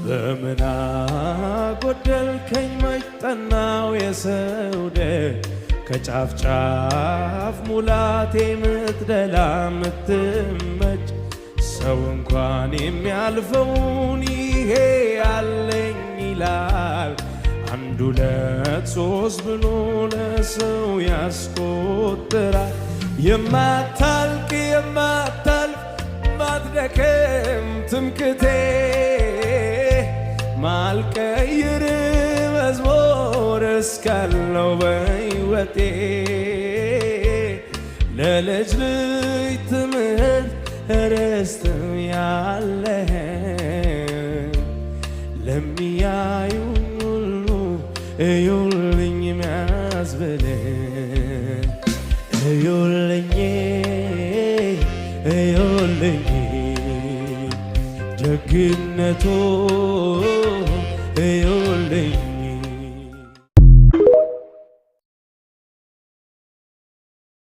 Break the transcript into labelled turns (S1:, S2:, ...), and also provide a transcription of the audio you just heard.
S1: በምን አጎደልከኝ መች ጠናው የሰው ደግ ከጫፍ ጫፍ ሙላቴ ምትደላ ምትመች ሰው እንኳን የሚያልፈውን ይሄ ያለኝ ይላል አንድ ሁለት ሶስት ብሎ ለሰው ያስቆጥራል የማታልቅ የማታልፍ ማትደክም ትምክቴ ማልቀይር መዝሙር እስካለው በሕይወቴ ለልጅ ልጅ ትምህርት ርስትም ያለህ ለሚያዩኝ ሁሉ እዩልኝ የሚያስብልህ እዩልኝ እዩልኝ ደግነቱ